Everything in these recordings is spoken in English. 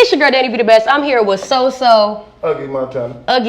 It's your girl, Dani Be The Best. I'm here with Uggy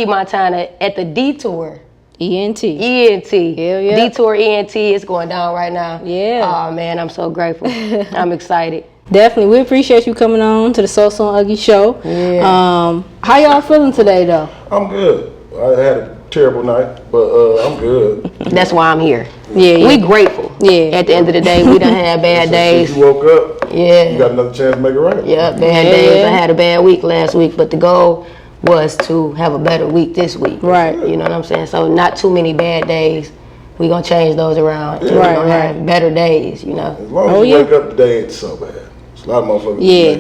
Montana at the Detour ENT. ENT. Hell yeah. Detour ENT is going down right now. Yeah. Oh man, I'm so grateful. I'm excited. Definitely. We appreciate you coming on to the So Uggy show. Yeah. How y'all feeling today though? I'm good. I had a terrible night, but I'm good. That's why I'm here. Yeah. We grateful. Yeah. At the end of the day, we done had bad days. Since you woke up, Yeah. you got another chance to make it right. Yeah, bad days. I had a bad week last week, but the goal was to have a better week this week. Right. You know what I'm saying? So not too many bad days. We gonna change those around. Yeah. We're Right, gonna right. have better days, you know. As long as you wake up today, ain't so bad. There's a lot of motherfuckers. Yeah.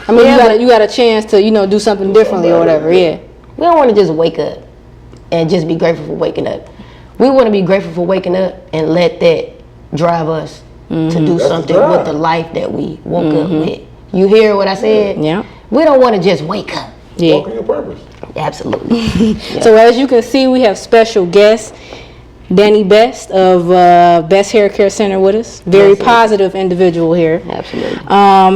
I mean, you got a chance to, do something differently or whatever. Yeah. We don't want to just wake up and just be grateful for waking up. We want to be grateful for waking up and let that drive us to do That's something the drive. with the life that we woke up with. You hear what I said? Yeah. We don't want to just wake up. Yeah. Walking your purpose. Absolutely. Yeah. So as you can see, we have special guest Dani Best of Best Hair Care Center with us. Very positive individual here. Absolutely.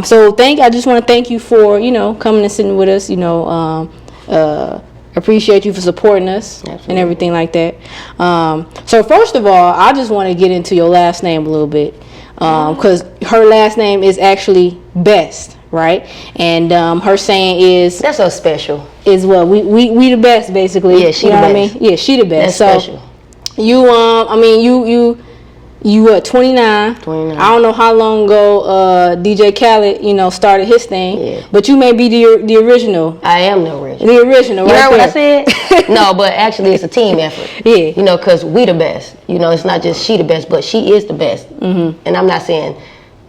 So I just want to thank you for coming and sitting with us. Appreciate you for supporting us and everything like that. So first of all, I just want to get into your last name a little bit because her last name is actually Best, right? And her saying is That's so special. is what we the best basically. Yeah, she you the know what I best. mean? Yeah, she the best. That's So special. you what 29. 29. I don't know how long ago DJ Khaled started his thing, Yeah. but you may be the original. I am the original. The original, You right heard what I there. said? No, but actually it's a team effort. Yeah. Because we the best. It's not just she the best, but she is the best. Mm-hmm. And I'm not saying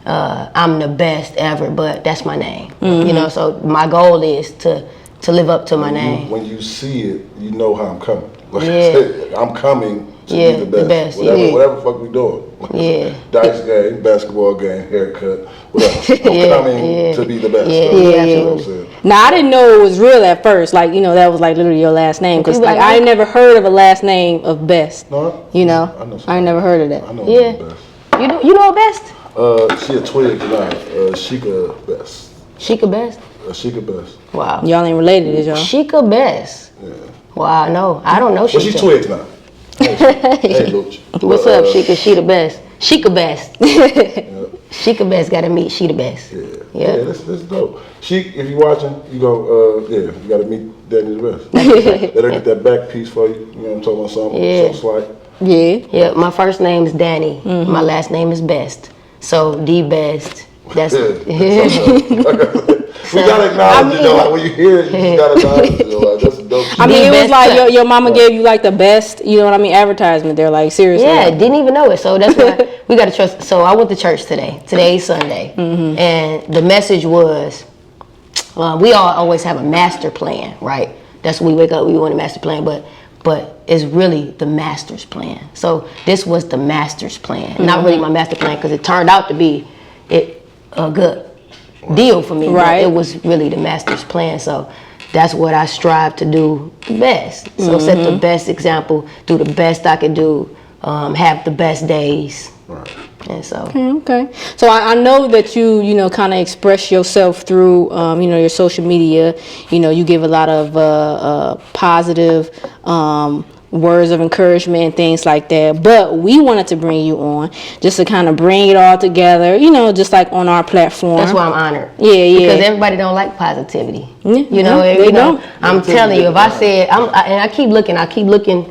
I'm the best ever, but that's my name. Mm-hmm. So my goal is to live up to my name. When you see it, you know how I'm coming. Like Yeah. I said, I'm coming to Yeah, be the the best, best. Whatever, yeah. whatever the fuck we doing. Yeah. Dice game, basketball game, haircut, whatever. I'm Yeah, coming yeah. to be the best. Yeah, So, yeah, you know absolutely. what I'm saying? Now I didn't know it was real at first. Like that was like literally your last name because You like like I that? never heard of a last name of Best. No, You know, I know I ain't never heard of that. I know Yeah. the best. You know best? She a twig tonight. Sheikah best. Sheikah best? Sheikah best. Wow. Y'all ain't related, is y'all? Sheikah best. Yeah. Wow, no. I don't know Well, she's Sheikah. twigs now. Hey, Luch. What's up, Sheikah? She the best. Sheikah best. Sheikah best gotta meet she the best. Yeah, Yeah. this is dope. Sheik, if you watching, you go, you gotta meet Dani the best. Let her get that back piece for you. You know what I'm talking about? Something slight. Yeah. Yeah, my first name is Dani. My last name is Best. So the best. That's We gotta acknowledge it though. Like when you hear it, you just gotta acknowledge it. Like that's a dope shit. I mean, The it was best like cut. your mama gave you like the best, advertisement. They're like, seriously. Yeah, didn't even know it. So that's why we gotta trust. So I went to church today. Today's Sunday, and the message was, we all always have a master plan, right? That's when we wake up, we want a master plan, but it's really the master's plan. So this was the master's plan, not really my master plan, because it turned out to be a good deal for me. Right. But it was really the master's plan. So that's what I strive to do best. So set the best example, do the best I can do, have the best days. Right. And so Okay. So I know that you kind of express yourself through, your social media. You give a lot of positive words of encouragement and things like that. But we wanted to bring you on just to kind of bring it all together, just like on our platform. that's why I'm honored. Yeah. Because everybody don't like positivity. Yeah, they don't. I'm telling you, if I said, and I keep looking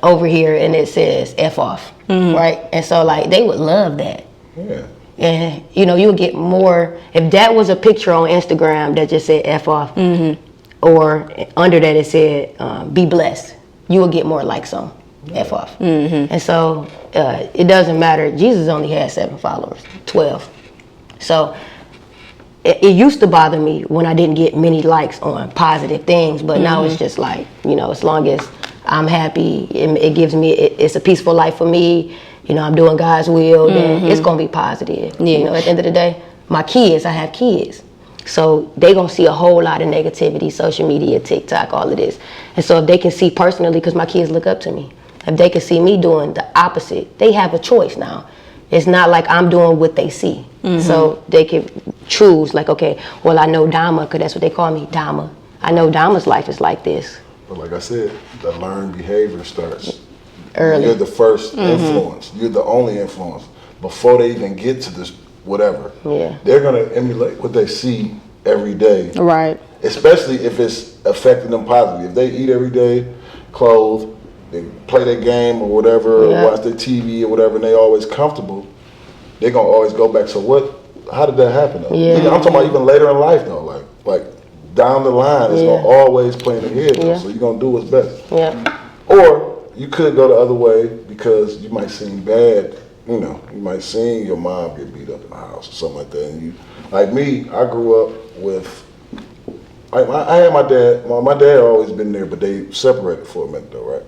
over here, and it says F off, right? And so like they would love that. Yeah. And you would get more if that was a picture on Instagram that just said F off, or under that it said be blessed. You will get more likes on F off. And so it doesn't matter. Jesus only had 7 followers, 12. So it used to bother me when I didn't get many likes on positive things, but now it's just like, as long as I'm happy, it gives me, it's a peaceful life for me, I'm doing God's will, then it's going to be positive. Yeah. At the end of the day, I have kids. So they gonna see a whole lot of negativity, social media, TikTok, all of this. And so if they can see personally, because my kids look up to me, if they can see me doing the opposite, they have a choice now. It's not like I'm doing what they see. So they can choose, like, okay, well, I know Dama, because that's what they call me, Dama. I know Dama's life is like this. But like I said, the learned behavior starts Early. You're the first influence. You're the only influence. Before they even get to this whatever, they're going to emulate what they see every day. Right. Especially if it's affecting them positively. If they eat every day, clothe, they play their game or whatever, or watch their TV or whatever, and they always comfortable, they're going to always go back. So how did that happen though? Yeah. I'm talking about even later in life though, like down the line, it's going to always play in the head though, so you're going to do what's best. Yeah. Or you could go the other way because you might seem bad. You know, you might see your mom get beat up in the house or something like that. And like me, I grew up with. I had my dad. My dad had always been there, but they separated for a minute though, right?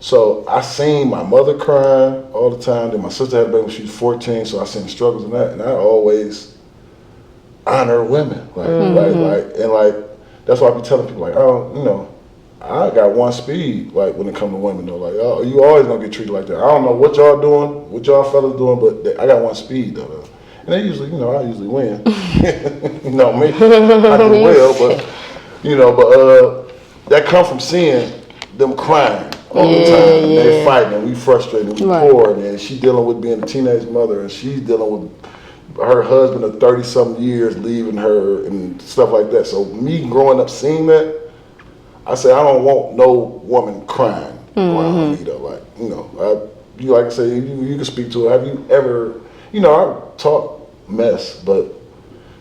So I seen my mother crying all the time. Then my sister had a baby when she was 14, so I seen the struggles in that, and I always honor women, like that's why I be telling people like, oh, you know. I got one speed, like when it comes to women though. Like, oh, you always gonna get treated like that. I don't know what y'all doing, what y'all fellas doing, but I got one speed though. And they usually, I usually win. You know me, I do well, but that come from seeing them crying all the time. And they fighting, and we frustrated, we poor, and she dealing with being a teenage mother, and she's dealing with her husband of 30-something years leaving her and stuff like that. So me growing up seeing that, I say I don't want no woman crying around me though. Like, you like I say, you can speak to it. Have you ever, I talk mess, but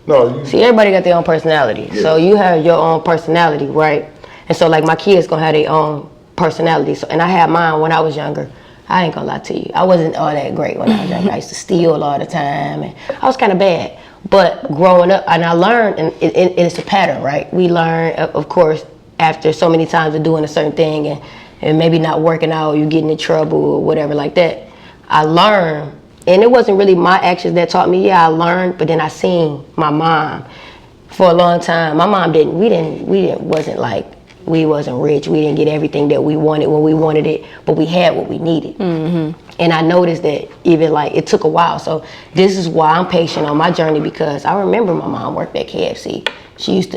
no. See, everybody got their own personality. Yeah. So you have your own personality, right? And so like my kids gonna have their own personality. So, and I had mine when I was younger. I ain't gonna lie to you. I wasn't all that great when I was younger. I used to steal all the time, and I was kind of bad. But growing up, and I learned, and it's a pattern, right? We learn, of course, after so many times of doing a certain thing and maybe not working out, you getting in trouble or whatever like that. I learned, and it wasn't really my actions that taught me. Yeah, I learned, but then I seen my mom for a long time. My mom we wasn't rich. We didn't get everything that we wanted when we wanted it, but we had what we needed. And I noticed that even like it took a while. So this is why I'm patient on my journey, because I remember my mom worked at KFC.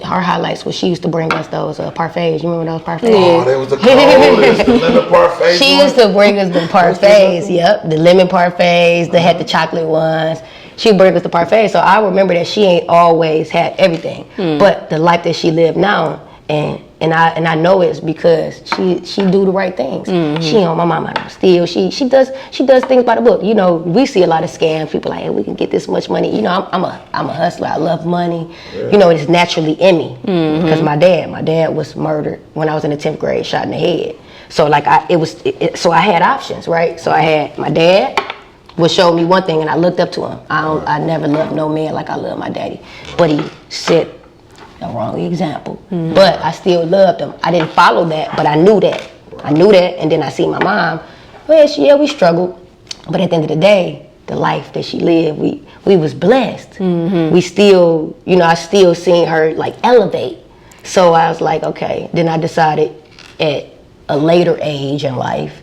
Her highlights was she used to bring us those parfaits. You remember those parfaits? Oh, that was the coldest, the lemon parfaits. She used to bring us the parfaits, the lemon parfaits. They had the chocolate ones. She'd bring us the parfaits. So I remember that she ain't always had everything. But the life that she lived now, and I know it's because she do the right things. She my mama don't steal. She does things by the book. We see a lot of scams. People like, hey, we can get this much money. I'm a hustler. I love money. Yeah. It's naturally in me. Because my dad was murdered when I was in the 10th grade, shot in the head. So like so I had options, right? So I had my dad would show me one thing, and I looked up to him. I never loved no man like I love my daddy, but he set the wrong example. But I still loved him. I didn't follow that, but I knew that. And then I see my mom. Well, we struggled, but at the end of the day, the life that she lived, we was blessed. We still, I still seen her like elevate. So I was like, okay. Then I decided at a later age in life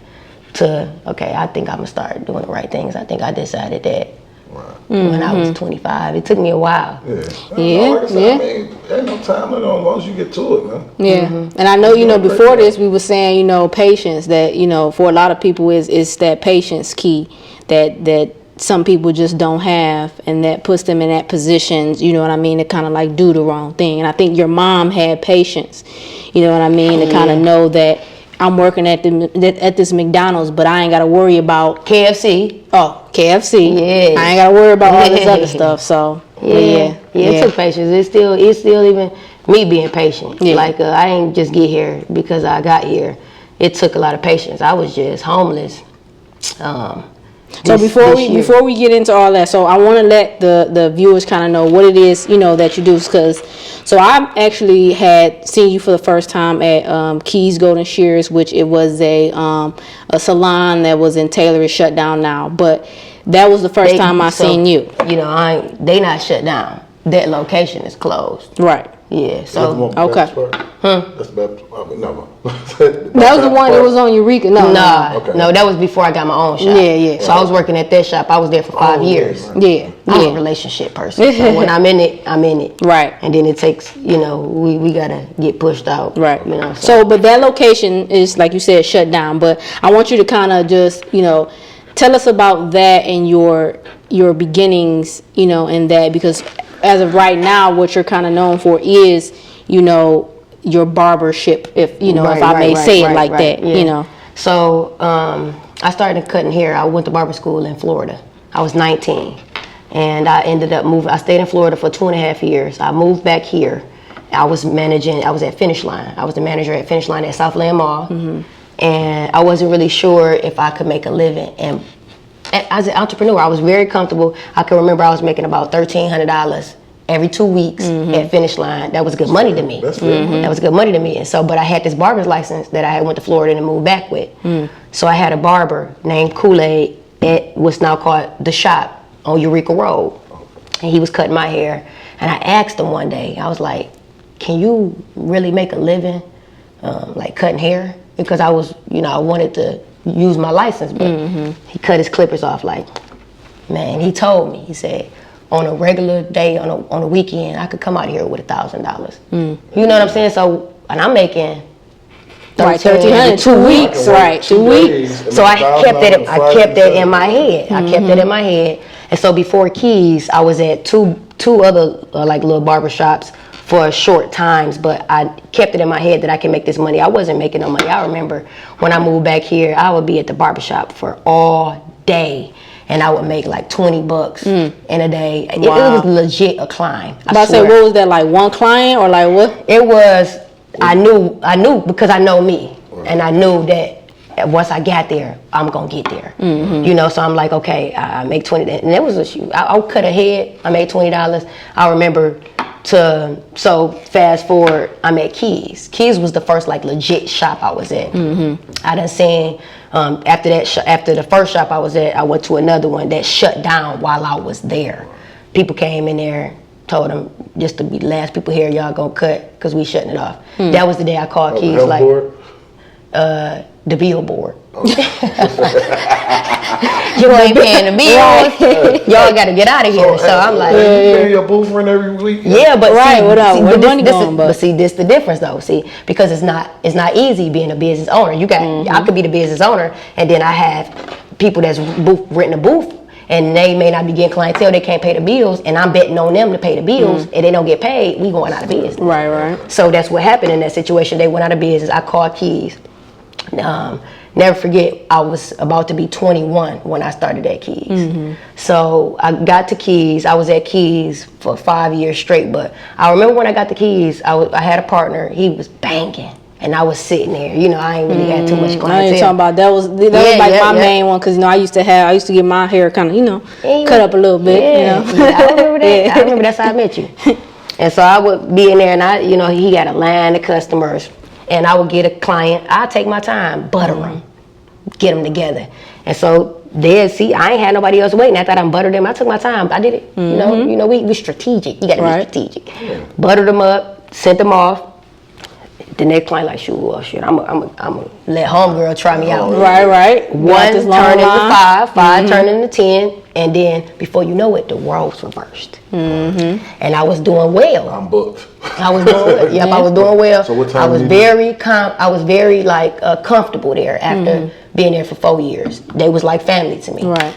I think I'm gonna start doing the right things. I think I decided that when I was 25. It took me a while. Like I said, ain't no time limit as long as you get to it, man. Yeah. And I know, before this we were saying, patience, that, for a lot of people is that patience key that some people just don't have, and that puts them in that position, to kind of like do the wrong thing. And I think your mom had patience, to kind of know that I'm working at this McDonald's, but I ain't got to worry about KFC. Oh, KFC. Yeah. I ain't got to worry about all this other stuff. So it took patience. It's still even me being patient. Yeah. Like I ain't just get here because I got here. It took a lot of patience. I was just homeless. So before we get into all that, so I want to let the viewers kind of know what it is, that you do, because I actually had seen you for the first time at Keys Golden Shears, which it was a salon that was in Taylor. It's shut down now, but that was the first time I seen you. They not shut down. That location is closed. Right. Yeah. So Okay. That's the Baptist part. No. That was the one that was on Eureka. No. Okay. no, that was before I got my own shop. Yeah. So I was working at that shop. I was there for 5 years. Right. Yeah. I'm a relationship person. So when I'm in it, I'm in it. Right. And then it takes, we gotta get pushed out. Right. So But that location is, like you said, shut down. But I want you to kind of just, tell us about that and your beginnings, in that, because as of right now, what you're kind of known for is, your barbership, if I may say it like that, yeah. So I started cutting hair. I went to barber school in Florida. I was 19, and I ended up moving. I stayed in Florida for 2.5 years. I moved back here. I was at Finish Line. I was the manager at Finish Line at Southland Mall, and I wasn't really sure if I could make a living. And as an entrepreneur, I was very comfortable. I can remember I was making about $1,300 every 2 weeks at Finish Line. That was good money to me. That's good money. That was good money to me. And so, but I had this barber's license that I had went to Florida and moved back with. So I had a barber named Kool-Aid at what's now called The Shop on Eureka Road. And he was cutting my hair. And I asked him one day, I was like, can you really make a living like cutting hair? Because I was, I wanted to use my license, but he cut his clippers off like, man, he told me, he said, on a regular day, on a weekend, I could come out here with $1,000. You know what I'm saying? So, and I'm making $1,300 2 weeks, right? 2 weeks. So I kept that in my head. I kept that in my head. And so before Keys, I was at two other like little barber shops for short times, but I kept it in my head that I can make this money. I wasn't making no money. I remember when I moved back here, I would be at the barber shop for all day, and I would make like $20 in a day. It was legit a climb. I say, what was that, like one client or like what? It was, I knew because I know me, and I knew that once I got there, I'm gonna get there. So I'm like, okay, I make $20, and it was a shoot. I cut a head, I made $20. I remember so fast forward, I'm at Keys. Keys was the first like legit shop I was at. I done seen after the first shop I was at, I went to another one that shut down while I was there. People came in there, told them just to be the last people here, y'all gonna cut because we shutting it off. That was the day I called Keys, like the bill board. You ain't paying the bills. Y'all got to get out of here. So I'm like, you paying your booth rent every week? Yeah, but see, this the difference though. See, because it's not easy being a business owner. You got I could be the business owner, and then I have people that's renting a booth, and they may not be getting clientele. They can't pay the bills, and I'm betting on them to pay the bills, and they don't get paid. We going out of business. Right. So that's what happened in that situation. They went out of business. I called Keys. Never forget, I was about to be 21 when I started at Keys. So I got to Keys. I was at Keys for 5 years straight. But I remember when I got to Keys, I had a partner. He was banging, and I was sitting there. I ain't really had too much clientele. I ain't talking about that was my main one, because I used to get my hair kind of cut up a little bit. I remember that. I remember that's how I met you. And so I would be in there, and he got a line of customers. And I would get a client. I take my time, butter them, get them together. And so see, I ain't had nobody else waiting. After I done buttered them, I took my time. I did it. We strategic. You got to be strategic. Buttered them up, sent them off. The next client like, shoot, I'm gonna let homegirl try me out. Right. One turned into five turned into 10, and then before you know it, the roles reversed. And I was doing well. I'm booked. I was doing well. Yep, I was doing well. So what time I was very comfortable there after being there for 4 years. They was like family to me. Right.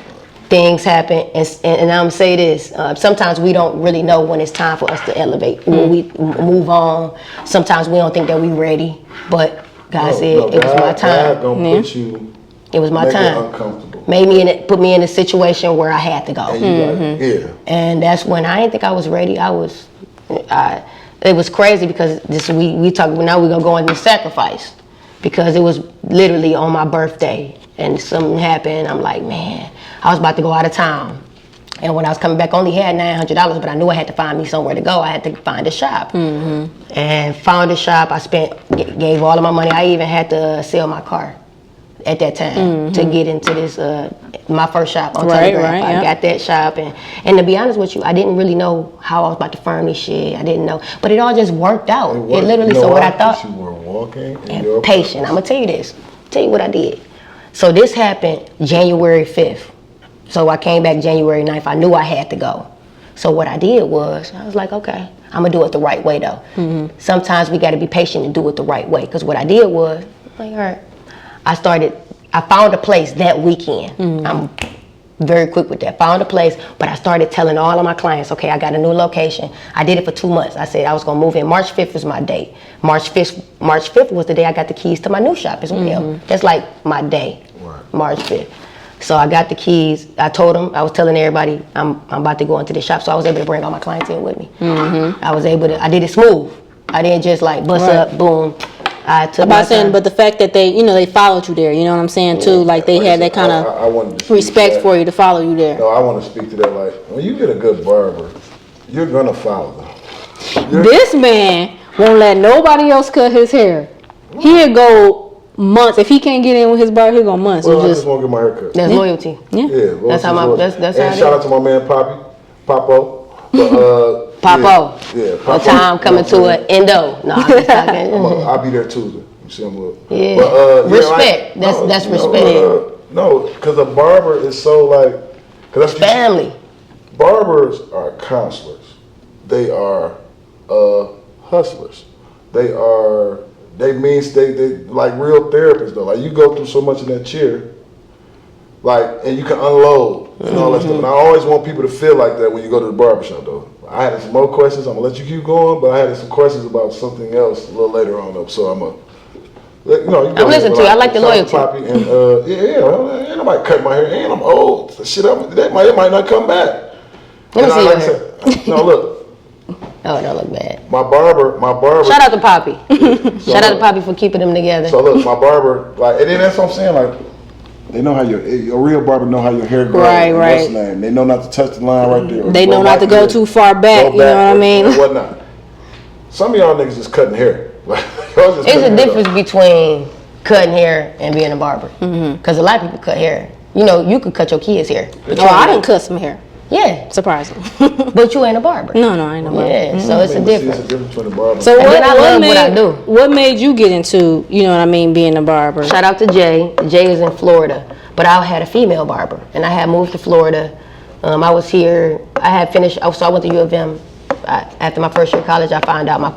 Things happen, and I'm gonna say this. Sometimes we don't really know when it's time for us to elevate. When we move on, sometimes we don't think that we ready. But God said it was my time. God gonna put you. It was my time. Uncomfortable. Put me in a situation where I had to go. And And that's when I didn't think I was ready. It was crazy because we talk. Now we're gonna go into sacrifice, because it was literally on my birthday and something happened. I'm like, man, I was about to go out of town, and when I was coming back, I only had $900, but I knew I had to find me somewhere to go. I had to find a shop, and found a shop. I gave all of my money. I even had to sell my car. at that time to get into this my first shop on Right, Telegraph. right, I yeah. got that shop, and to be honest with you, I didn't really know how I was about to firm this shit. I didn't know, but it all just worked out. It literally. So what I thought. You were walking And patient. I'm gonna tell you this. Tell you what I did. So this happened January 5th. So I came back January 9th. I knew I had to go. So what I did was, I was like, okay, I'm gonna do it the right way though. Sometimes we gotta be patient and do it the right way. Because what I did was, like, all right, I found a place that weekend. I'm very quick with that. Found a place, but I started telling all of my clients, okay, I got a new location. I did it for 2 months. I said I was gonna move in. March 5th was my date. March 5th was the day I got the keys to my new shop as well. That's like my day, March 5th. So I got the keys. I told them, I was telling everybody, I'm about to go into the shop. So I was able to bring all my clients in with me. I did it smooth. I didn't just like bust up, boom. I took my time. But the fact that they followed you there, you know what I'm saying, too? Like they had that kind of respect for you to follow you there. No, I want to speak to that. Like, when you get a good barber, you're going to follow them. This man won't let nobody else cut his hair. He'll go months. If he can't get in with his barber, he'll go months. Well, I just want to get my hair cut. That's loyalty. Yeah, That's how that's how and it shout is. out to my man Papo. Papo. Yeah, What time coming to an endo? No, I'm just talking. I'll be there Tuesday. You see, I'm up. Yeah. But, Respect. That's respect. No, because a barber is so like, cause that's Family. Barbers are counselors. They are hustlers. They like real therapists though. Like you go through so much in that chair, like, and you can unload and all that stuff. And I always want people to feel like that when you go to the barbershop though. I had some more questions. I'm gonna let you keep going, but I had some questions about something else a little later on up. So I'm gonna, I'm listening to you. I like the loyalty. Poppy and ain't nobody cut my hair. And I'm old. Shit, it might not come back. Let me see your hair. No, look. Oh, it don't look bad. My barber. Shout out to Poppy. Shout out to Poppy for keeping them together. So look, my barber, like, and then that's what I'm saying, like, they know how a real barber know how your hair grows. Right. What's the name? They know not to touch the line right there. They know not to go too far back. You know what I mean? Or whatnot. Some of y'all niggas just cutting hair. It's a difference between cutting hair and being a barber. Because a lot of people cut hair. You could cut your kids' hair. I didn't cut some hair. Yeah. Surprising. But you ain't a barber. No, I ain't a barber. Yeah, so it's a difference. It's a difference between a barber. So what made you get into, being a barber? Shout out to Jay. Jay is in Florida, but I had a female barber, and I had moved to Florida. I was here. I had finished. So I went to U of M. After my first year of college, I found out my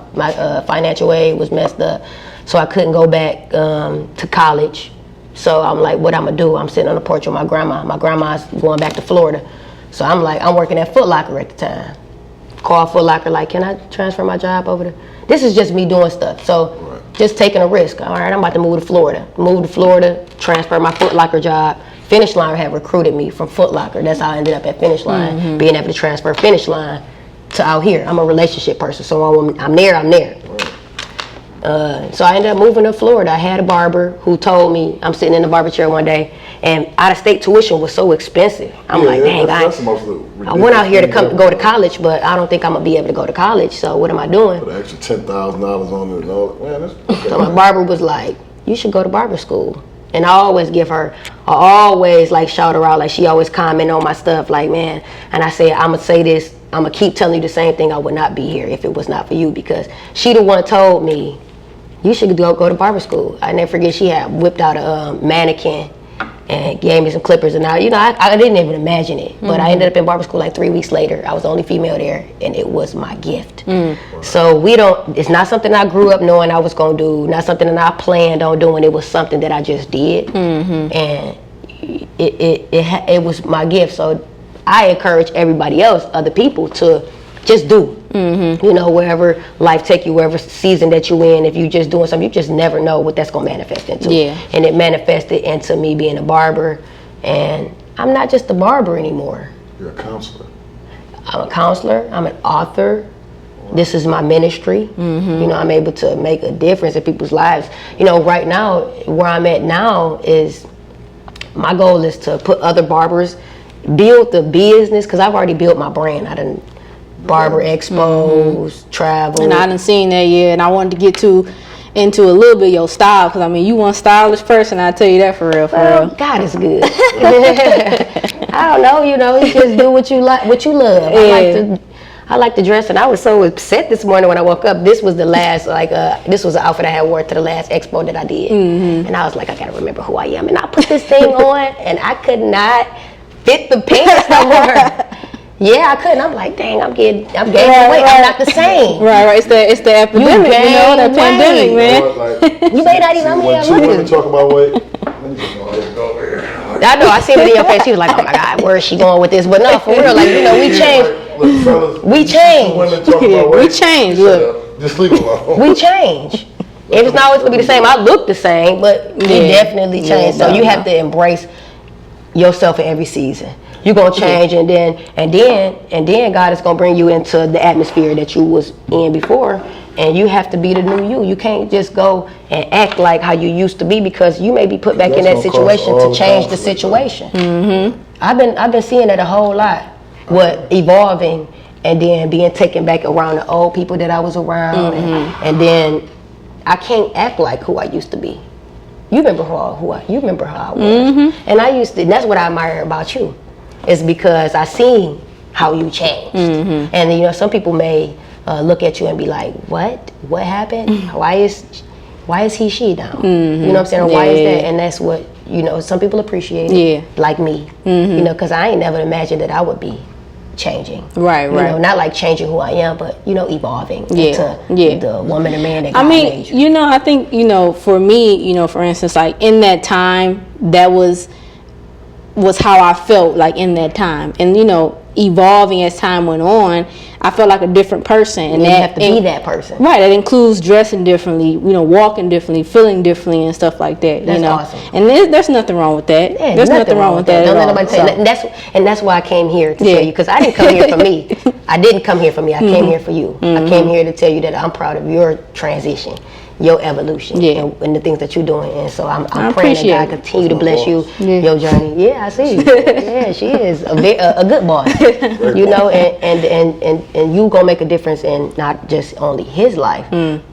financial aid was messed up, so I couldn't go back to college. So I'm like, what I'm gonna do? I'm sitting on the porch with my grandma. My grandma's going back to Florida. So I'm like, I'm working at Foot Locker at the time. Call Foot Locker, like, can I transfer my job over there? This is just me doing stuff. So just taking a risk. All right, I'm about to move to Florida. Move to Florida, transfer my Foot Locker job. Finish Line had recruited me from Foot Locker. That's how I ended up at Finish Line, being able to transfer Finish Line to out here. I'm a relationship person, so I'm there. So I ended up moving to Florida. I had a barber who told me, I'm sitting in the barber chair one day, and out-of-state tuition was so expensive. I'm like, dang, I went out here to go to college, but I don't think I'm going to be able to go to college, so what am I doing? Put an extra $10,000 on it and all. Man, that's okay. So my barber was like, you should go to barber school. And I always shout her out, like she always comment on my stuff, like, man. And I say, I'm going to say this, I'm going to keep telling you the same thing, I would not be here if it was not for you, because she the one told me, you should go to barber school. I never forget, she had whipped out a mannequin and gave me some clippers, and I didn't even imagine it. But I ended up in barber school like 3 weeks later. I was the only female there, and it was my gift. So it's not something I grew up knowing I was gonna do, not something that I planned on doing. It was something that I just did, and it was my gift. So I encourage everybody else, other people, to just do. Wherever life take you, wherever season that you in, if you just doing something, you just never know what that's gonna manifest into. And it manifested into me being a barber, and I'm not just a barber anymore. You're a counselor. I'm a counselor. I'm an author. This is my ministry. I'm able to make a difference in people's lives. Right now, where I'm at now is my goal is to put other barbers, build the business, because I've already built my brand. I done barber expos, travel. And I done seen that, and I wanted to get to into a little bit of your style, because I mean, you one stylish person. I tell you that for real, for Well, real. God is good. I don't know, you just do what you like, what you love. Yeah. I like to dress, and I was so upset this morning when I woke up. This was the last, this was the outfit I had worn to the last expo that I did. And I was like, I gotta remember who I am. And I put this thing on, and I could not fit the pants no more. Yeah, I couldn't. I'm like, dang, I'm gaining weight. I'm not the same. Right. It's the epidemic, that pandemic, man. You may not even when two women talk about weight. Let me just go ahead and go over here. I know. I seen it in your face. She was like, oh my God, where is she going with this? But no, for real, like, we changed. Look, fellas, We changed. Women talk about weight. We changed. Look, just leave it alone. We change. It's not always gonna be the same. I look the same, but we definitely change. So you have to embrace yourself in every season. You're gonna change, and then God is gonna bring you into the atmosphere that you was in before, and you have to be the new you. You can't just go and act like how you used to be, because you may be put back in that situation to change the situation. I've been seeing that a whole lot. What evolving and then being taken back around the old people that I was around, and then I can't act like who I used to be. You remember you remember how I was, and I used to. And that's what I admire about you, is because I seen how you changed. And some people may look at you and be like, what happened? Why is he she now? You know what I'm saying? Or why is that? And that's what some people appreciate it, like me. Because I ain't never imagined that I would be changing. Right. Not like changing who I am, but evolving into the woman and man that God made you. I think for me, for instance, like in that time, that was how I felt like in that time, and evolving as time went on, I felt like a different person. And you have to be that person. Right. That includes dressing differently, walking differently, feeling differently, and stuff like that. That's awesome. And there's nothing wrong with that. Yeah, there's nothing wrong with that. Don't let nobody tell you. And that's why I came here to tell you, because I didn't come here for me. I didn't come here for me. I came here for you. I came here to tell you that I'm proud of your transition, your evolution, and the things that you're doing. And so I'm praying that God continue to bless you, your journey. Yeah, I see. Yeah, she is a good boss. And you gonna make a difference in not just only his life,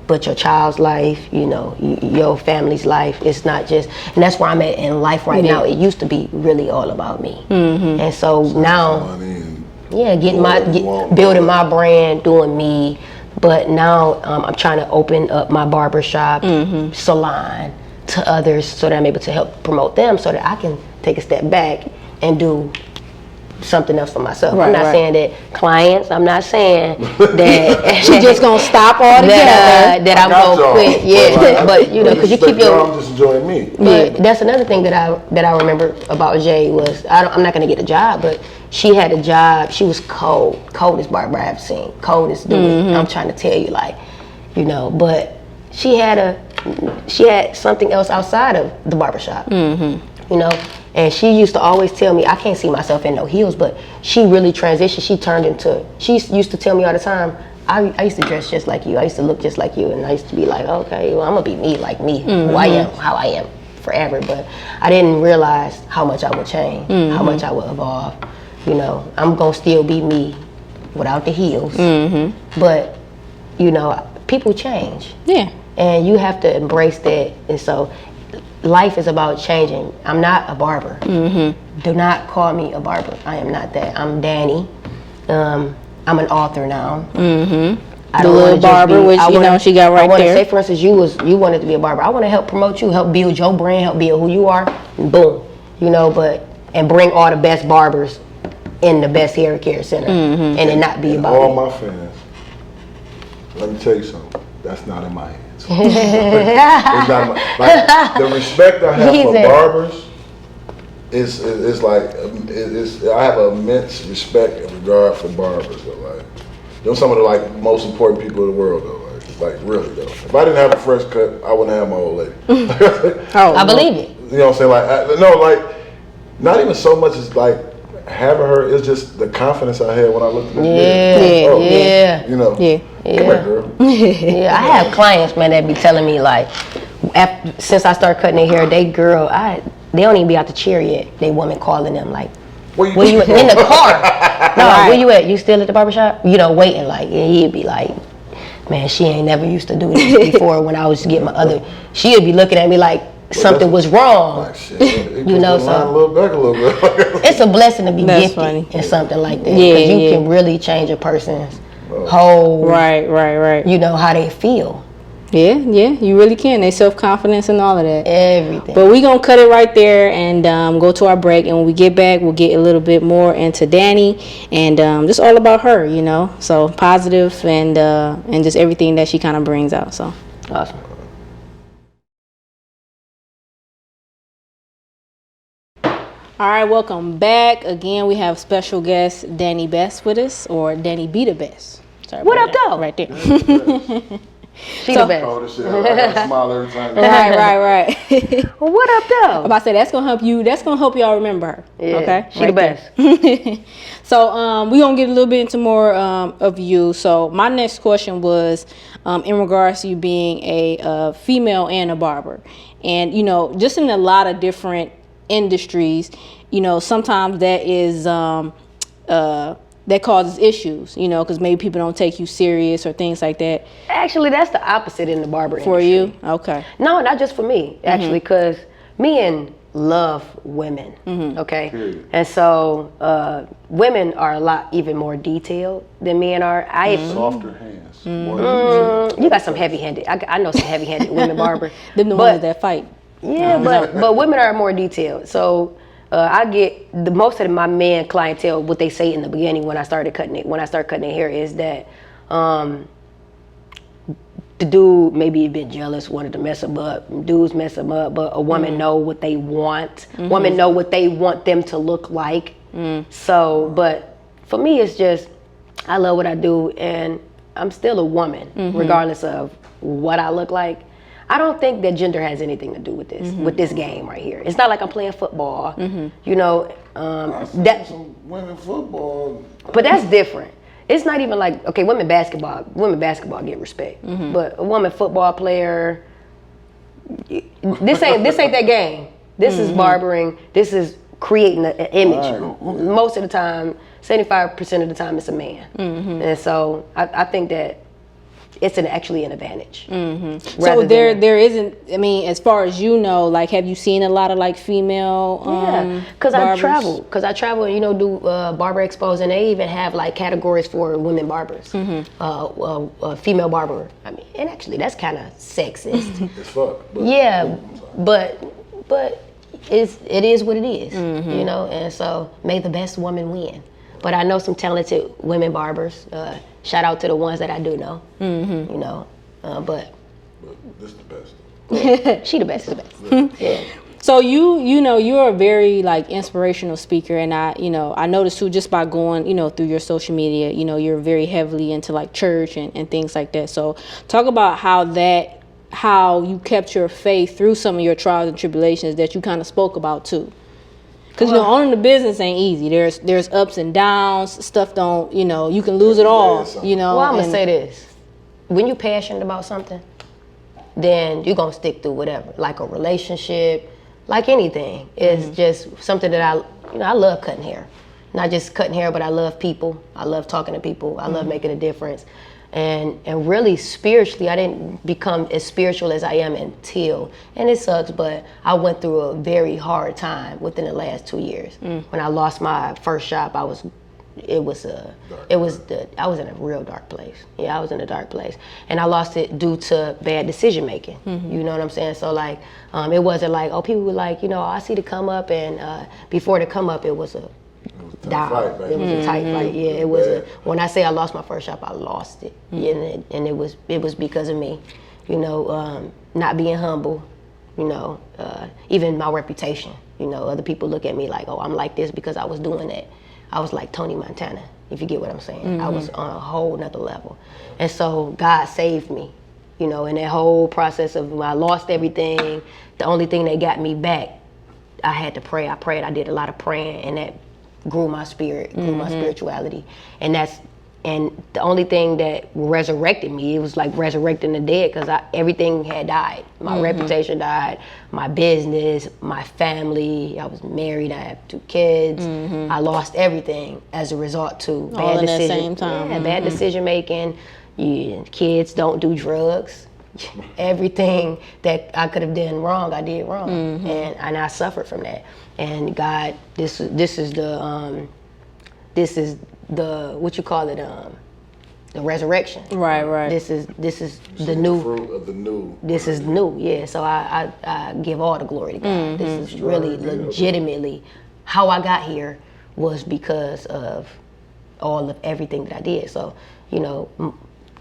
but your child's life. Your family's life. It's not just, and that's where I'm at in life right now. It used to be really all about me, and so now, building my brand, doing me. But now I'm trying to open up my barbershop salon to others, so that I'm able to help promote them, so that I can take a step back and do something else for myself. I'm not saying that clients, I'm not saying that she's just gonna stop altogether. that I'm gonna quit. Yeah, but because you keep your. I'm just enjoying me. But that's another thing that I remember about Jay was I'm not gonna get a job, but she had a job. She was coldest barber I've seen, coldest dude. I'm trying to tell you, but she had something else outside of the barbershop. And she used to always tell me, I can't see myself in no heels, but she really transitioned. She used to tell me all the time, I used to dress just like you. I used to look just like you. And I used to be like, okay, well, I'm going to be me, like me, who I am, how I am forever. But I didn't realize how much I would change, how much I would evolve. I'm going to still be me without the heels. But, people change. Yeah. And you have to embrace that. And so life is about changing. I'm not a barber. Do not call me a barber. I am not that. I'm Dani. I'm an author now. The little barber, which she got right there. I want to say, for instance, you wanted to be a barber. I want to help promote you, help build your brand, help build who you are, and boom, and bring all the best barbers in the best hair care center, and it not be about all my fans. Let me tell you something. That's not in my hands. It's not the respect I have for barbers is I have an immense respect and regard for barbers. They're some of the most important people in the world though. Really though. If I didn't have a fresh cut, I wouldn't have my old lady. I believe it. You know what I'm saying? Not even so much as having her. It's just the confidence I had when I looked at her. Come here, girl. Yeah, I have clients, man, that be telling me since I started cutting their hair, they don't even be out the chair yet. They woman calling them where you at? In the car. No, where you at? You still at the barbershop? Waiting and he'd be like, man, she ain't never used to do this before when I was getting my other, she'd be looking at me like something was wrong. Like, shit, You know, so a little back a little bit. it's a blessing to be That's gifted funny. in something like that. Yeah, Because you yeah. can really change a person's whole, Right. you know, how they feel. Yeah, you really can. They self-confidence and all of that. Everything. But we gonna cut it right there and go to our break. And when we get back, we'll get a little bit more into Dani and just all about her, you know. So positive and just everything that she kind of brings out. So Awesome. all right, welcome back again. We have special guest Dani Best with us, or Dani Be the Best. Sorry, What about up, that. though? Right there. She the best. Oh, this shit. I gotta smile every time. Right. Well, what up, though? I'm about to say that's gonna help you. That's gonna help y'all remember her. Yeah, Okay, she the best. there. So we gonna get a little bit into more of you. So my next question was in regards to you being a female and a barber, and you know, just in a lot of different industries, you know, sometimes that is that causes issues, you know, because maybe people don't take you serious or things like that. Actually, that's the opposite in the barber For industry. you, okay. No, not just for me, actually, because men love women, okay? Period. And so women are a lot even more detailed than men are. Softer hands. More You got some heavy-handed. I know some heavy-handed women barber. Them the ones that fight. Yeah, but women are more detailed. So I get most of my men clientele. What they say in the beginning when I started cutting their hair is that the dude maybe a bit jealous, wanted to mess them up. Dudes mess them up, but a woman know what they want. Women know what they want them to look like. So, but for me, it's just I love what I do, and I'm still a woman, regardless of what I look like. I don't think that gender has anything to do with this game right here. It's not like I'm playing football, you know. That some women football. but that's different. It's not even like, okay, women basketball get respect, but a woman football player, this ain't that game. This is barbering. This is creating an image. Right. Most of the time, 75% of the time, it's a man, and so I think that it's actually an advantage. So there isn't. I mean, as far as you know, like, have you seen a lot of like female? Because I barbers? travel, you know, do barber expos, and they even have like categories for women barbers, female barber. I mean, and actually that's kind of sexist. It's fuck. But, Yeah, but it is what it is, you know. And so may the best woman win. But I know some talented women barbers. Shout out to the ones that I do know, you know. But this is the best. she the best of the best. Yeah. So you know, you're a very like inspirational speaker, and I noticed too, just by going, you know, through your social media, you know, you're very heavily into like church and things like that. So talk about how you kept your faith through some of your trials and tribulations that you kind of spoke about too. Because, you know, owning the business ain't easy. There's ups and downs. Stuff don't, you know, you can lose it all, you know. Well, I'm going to say this. When you're passionate about something, then you're going to stick through whatever. Like a relationship, like anything. It's just something that I love cutting hair. Not just cutting hair, but I love people. I love talking to people. I love making a difference. And really spiritually, I didn't become as spiritual as I am until, and it sucks, but I went through a very hard time within the last 2 years. When I lost my first shop, I was in a real dark place. Yeah, I was in a dark place. And I lost it due to bad decision making. You know what I'm saying? So like, it wasn't like, oh, people were like, you know, I see the come up, and before the come up, it was a down. It was a tight fight. Yeah, it was. When I say I lost my first shop, I lost it, and it was because of me. You know, not being humble. You know, even my reputation. You know, other people look at me like, oh, I'm like this because I was doing that. I was like Tony Montana, if you get what I'm saying. I was on a whole nother level, and so God saved me. You know, in that whole process of when I lost everything, the only thing that got me back, I had to pray. I prayed. I did a lot of praying, and that grew my spirit, grew my spirituality. And the only thing that resurrected me, it was like resurrecting the dead, because everything had died. My reputation died, my business, my family. I was married, I have 2 kids. I lost everything as a result to bad decision. At the same time. Yeah, bad decision making, Kids don't do drugs. Everything that I could have done wrong, I did wrong, and I suffered from that. And God, this is the what you call it, the resurrection. Right. This is the The new. fruit of the new. This is new, yeah. So I give all the glory to God. This is really legitimately how I got here was because of all of everything that I did. So,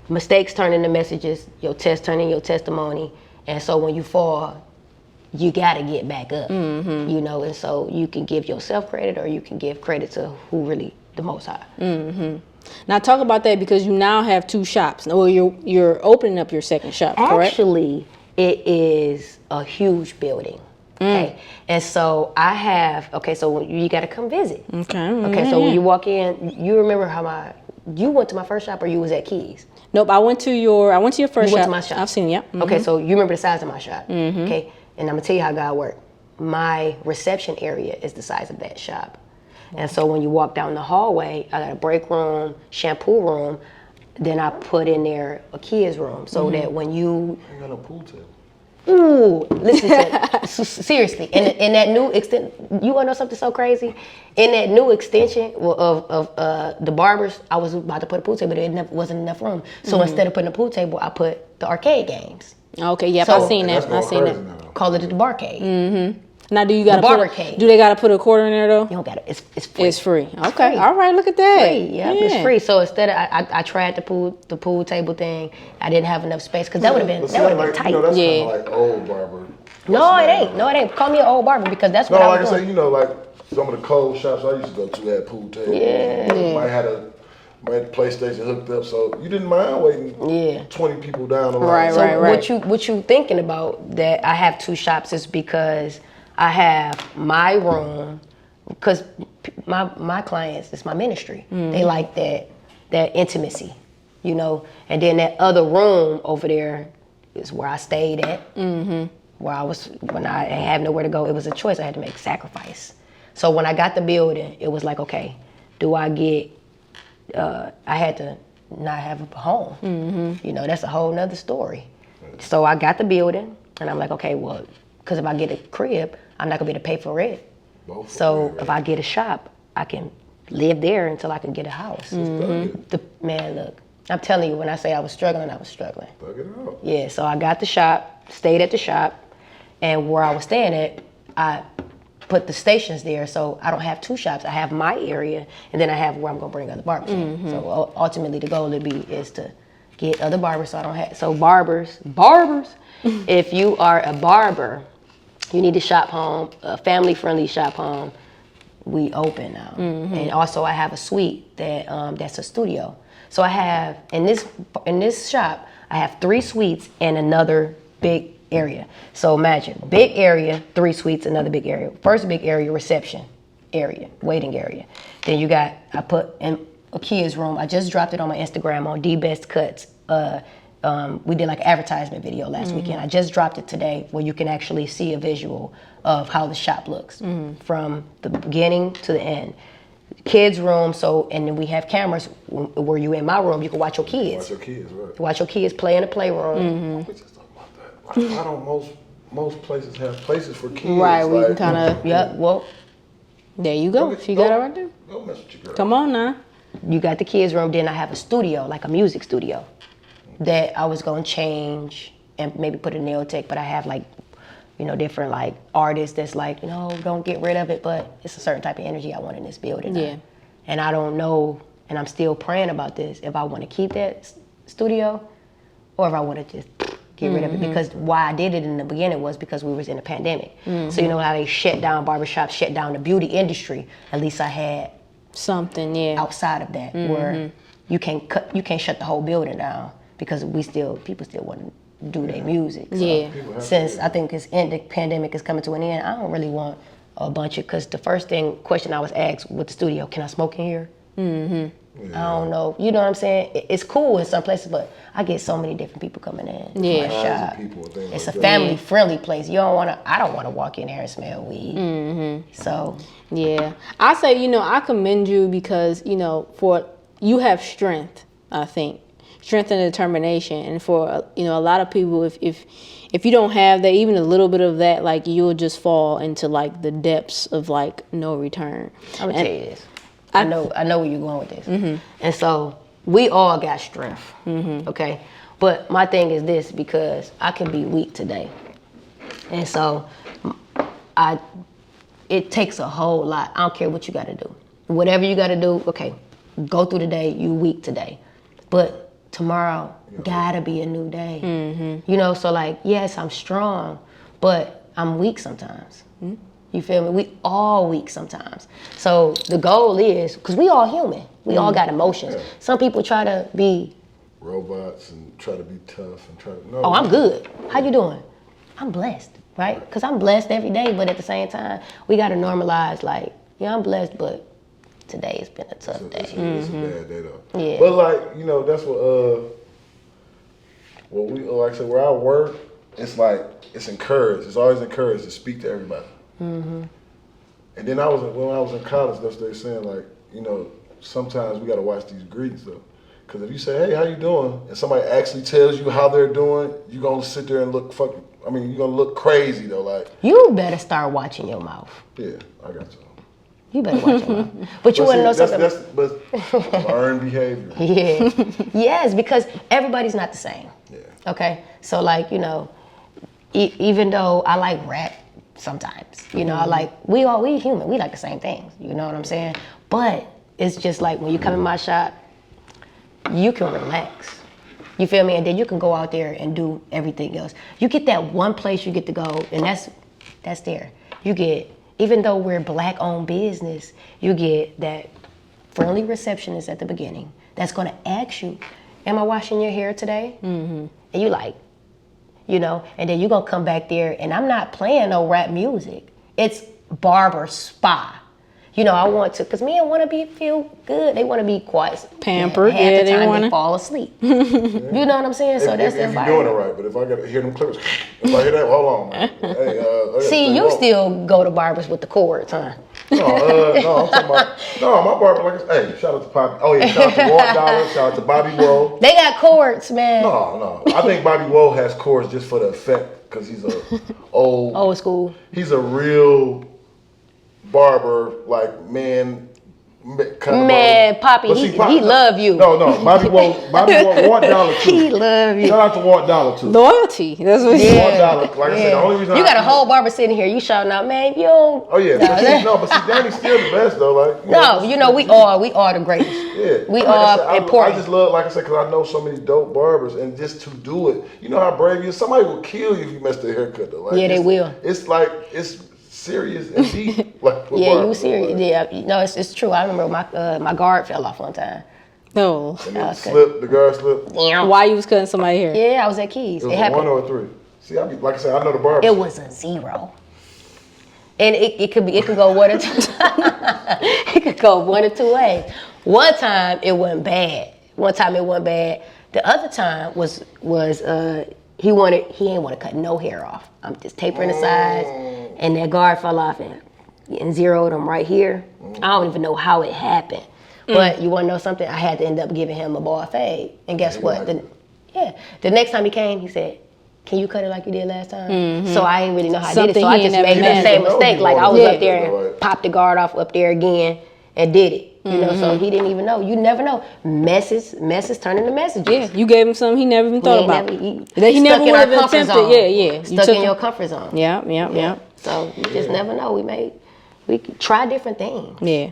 mistakes turn into messages, your test turn into your testimony. And so when you fall, you got to get back up, and so you can give yourself credit or you can give credit to who really the Most High. Now talk about that, because you now have 2 shops. Well, you're opening up your second shop, correct? Actually, it is a huge building. Okay, and so I have. Okay, so you got to come visit. Okay, so when you walk in, you remember how you went to my first shop, or you was at Keys? Nope, I went to your first You shop. went to my shop. I've seen, yeah. Okay, so you remember the size of my shop. Okay, and I'm gonna tell you how God worked. My reception area is the size of that shop, and so when you walk down the hallway, I got a break room, shampoo room. Then I put in there a kids room, so that when you I ain't got no pool table. Ooh, listen to seriously. In that new extent, you wanna know something so crazy? In that new extension of the Barbers, I was about to put a pool table, but it wasn't enough room. So instead of putting a pool table, I put the arcade games. Okay, yep, So- I seen that. That's I seen crazy that. now. Call it the Barcade. Now, do you gotta The put? barbercade. Do they gotta put a quarter in there though? You don't got it. It's free. It's free. Okay, free. all right. Look at that. Free. Yeah, it's free. So instead of I tried the pool table thing, I didn't have enough space because that would have been But see, tight. that's Yeah. kind of like old barber. No, it ain't. No, it ain't. Call me an old barber because that's No, what I like was I doing. say, like some of the cold shops I used to go to had pool tables. Yeah. Might have the PlayStation hooked up, so you didn't mind waiting 20 people down the line. Right, So right. what you thinking about that I have 2 shops is because I have my room, because my clients, it's my ministry. They like that intimacy, and then that other room over there is where I stayed at, where I was when I had nowhere to go. It was a choice. I had to make sacrifice. So when I got the building, it was like, okay, do I get? I had to not have a home. That's a whole nother story. So I got the building, and I'm like, okay, well, because if I get a crib, I'm not gonna be able to pay for it. So if I get a shop, I can live there until I can get a house. Man, look, I'm telling you, when I say I was struggling, I was struggling. Thug it out. Yeah, so I got the shop, stayed at the shop, and where I was staying at, I put the stations there, so I don't have 2 shops. I have my area, and then I have where I'm gonna bring other barbers in. So ultimately, the goal is to get other barbers, so I don't have, so barbers, if you are a barber, you need to shop home, a family-friendly shop home. We open now, and also I have a suite that's a studio. So I have in this shop, I have 3 suites and another big area. So imagine big area, 3 suites, another big area. First big area, reception area, waiting area. Then I put in a kids room. I just dropped it on my Instagram on D Best Cuts. We did like an advertisement video last weekend. I just dropped it today where you can actually see a visual of how the shop looks from the beginning to the end. Kids room, and then we have cameras where you in my room, you can watch your kids. Watch your kids, right? Watch your kids play in the playroom. We just talking about that. Why don't most places have places for kids? Right, we can kind of. Yeah, well, There you go. She got it right there. Don't mess with your girl. Come on now. you got the kids room, then I have a studio, like a music studio, that I was gonna change and maybe put a nail tech, but I have like, different like artists that's like, don't get rid of it, but it's a certain type of energy I want in this building. Yeah. And I don't know, and I'm still praying about this, if I want to keep that studio or if I want to just get rid of it. Because why I did it in the beginning was because we was in a pandemic. So you know how they shut down barbershops, shut down the beauty industry. At least I had Something, yeah. outside of that where you can't shut the whole building down because people still want to do their music. So Yeah. since I think the pandemic is coming to an end, I don't really want a bunch of, because the first question I was asked with the studio, can I smoke in here? I don't know. You know what I'm saying? It's cool in some places, but I get so many different people coming in. Yeah. My shop. People, things It's like a that. family-friendly place. I don't want to walk in there and smell weed. So Yeah. I say, I commend you because, for you have strength, I think. strength and determination. And for a lot of people, if you don't have that, even a little bit of that, like you'll just fall into like the depths of like no return. I'm gonna tell you this. I know where you're going with this. And so we all got strength. Okay, but my thing is this, because I can be weak today, and so it takes a whole lot. I don't care what you got to do. Whatever you got to do, okay, go through the day. You weak today, but tomorrow gotta be a new day. You know, so like, yes, I'm strong, but I'm weak sometimes. You feel me? We all weak sometimes. So the goal is, because we all human. We all got emotions. Yeah. Some people try to be robots and try to be tough and try to. No, oh, I'm good. How you doing? I'm blessed, right? Because I'm blessed every day, but at the same time, we got to normalize, like, yeah, I'm blessed, but today has been a tough day. It's a bad day though. Yeah. But like, you know, that's what we like I said, where I work, it's like it's encouraged. It's always encouraged to speak to everybody. And then when I was in college, that's what they were saying, like, you know, sometimes we got to watch these greets though. Because if you say, hey, how you doing? And somebody actually tells you how they're doing, you're going to sit there and look you're going to look crazy though. Like, You better start watching your mouth. yeah, I got you. You better watch your mouth. But you want to know something? But learned behavior. Yeah. Yes, because everybody's not the same. Yeah. Okay? So, like, you know, even though I like rap sometimes, you know, we human. We like the same things. You know what I'm saying? But it's just like when you come in my shop, you can relax. You feel me? And then you can go out there and do everything else. You get that one place you get to go, and that's there. You get, even though we're black-owned business, you get that friendly receptionist at the beginning that's going to ask you, am I washing your hair today? And you like, you know, and then you're going to come back there, and I'm not playing no rap music. It's Barber Spa. You know, I want to, because men want to feel good. They want to be quiet. Pampered. Half the time they fall asleep. You know what I'm saying? So that's if you're doing it right. But if I got to hear them clippers, if I hear that, hold on, man. Hey, see, you still go to barbers with the cords, huh? No, I'm talking about, my barber, like, hey, shout out to Poppy. Oh, yeah, shout out to Walt Dollar, shout out to Bobby Woe. They got cords, man. No. I think Bobby Woe has cords just for the effect, because he's Old school. He's a real barber, like, man, Poppy, he love you. No, Bobby Woe, Walt Dollar too. He love you. Shout out to Walt Dollar too. Loyalty. That's what Walt Dollar. Like I said, the only reason you got a whole barber sitting here. You shouting out, man. You don't. Oh yeah, but see, Dani's still the best though. Like, we are the greatest. Yeah, we like are important. I just love, like I said, because I know so many dope barbers, and just to do it, you know how brave you are. Somebody will kill you if you mess their haircut though. Like, yeah, they will. It's like serious and deep. Like, yeah, you serious. Like, yeah, no, it's true. I remember my guard fell off one time. No. The guard slipped. Yeah. Why you was cutting somebody hair? Yeah, I was at Keys. It was a 1 or a 3. See, like I said, I know the barbers. It was a 0. And it could go one or two. It could go one or two ways. One time it wasn't bad. The other time was he ain't want to cut no hair off. I'm just tapering the sides, and that guard fell off and zeroed him right here. I don't even know how it happened. But you want to know something? I had to end up giving him a ball fade. And guess what? The next time he came, he said, can you cut it like you did last time? So I didn't really know how I did it. So I just made the same mistake. Like I was up there and popped the guard off up there again and did it. You know, so he didn't even know. You never know. Messes turn into messages. Yeah, you gave him something he never even thought about. He never would have attempted. Yeah. Stuck in your comfort zone. Yeah. So you just never know. We try different things. Yeah.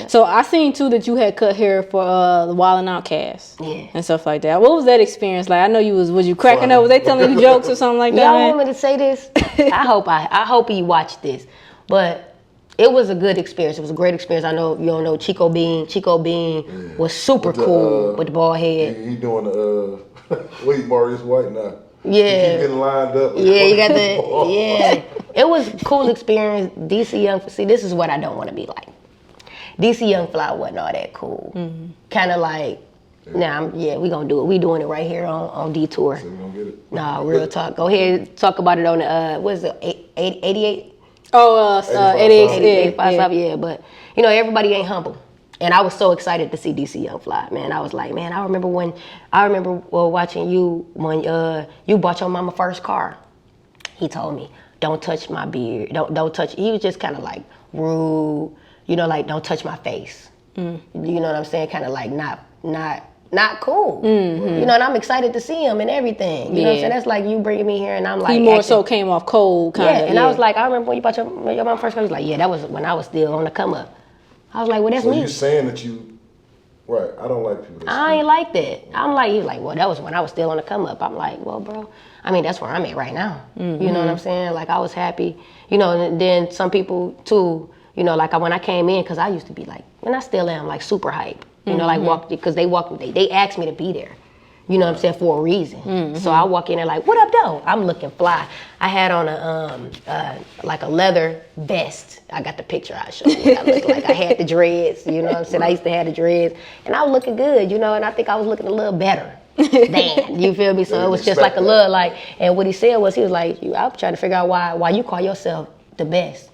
So I seen too that you had cut hair for the Wild 'N Out cast. Yeah. And stuff like that. What was that experience like? I know was you cracking up? Was they telling you jokes or something like that? Y'all want me to say this? I hope he watched this. But it was a good experience. It was a great experience. I know you don't know Chico Bean. Chico Bean was super cool with the bald head. He doing Maurice White now. Yeah. He keep getting lined up. Yeah, you got the It was a cool experience. DC Young, see, this is what I don't want to be like. DC Young Fly wasn't all that cool. Kind of like, we gonna do it. We doing it right here on Detour. So we gonna get it. Nah, real talk. Go ahead, talk about it on the what is it, 88? Oh, 88. Yeah, but you know everybody ain't humble. And I was so excited to see DC Young Fly, man. I was like, man, I remember watching you when you bought your mama first car. He told me, don't touch my beard. Don't touch. He was just kind of like rude, you know, like don't touch my face. You know what I'm saying? Kind of like not cool. You know, and I'm excited to see him and everything. You know what I'm saying? That's like you bringing me here, and I'm like, he more so came off cold, kind of. Yeah, and I was like, I remember when you bought your mama first car. He was like, yeah, that was when I was still on the come up. I was like, well, that's So me. you saying that you, right? I don't like people. That I ain't like that. I'm like, he's like, well, that was when I was still on the come up. I'm like, well, bro, I mean, that's where I'm at right now. You know what I'm saying? Like, I was happy. You know, and then some people too, you know, like when I came in, because I used to be like, and I still am, like super hype. You know, like they asked me to be there. You know what I'm saying, for a reason. So I walk in there like, what up, though? I'm looking fly. I had on like a leather vest. I got the picture I showed you. I looked like I had the dreads. You know what I'm saying? I used to have the dreads, and I was looking good. You know, and I think I was looking a little better. Than, you feel me? So it was just like a little like. And what he said was, he was like, I'm trying to figure out why you call yourself the best.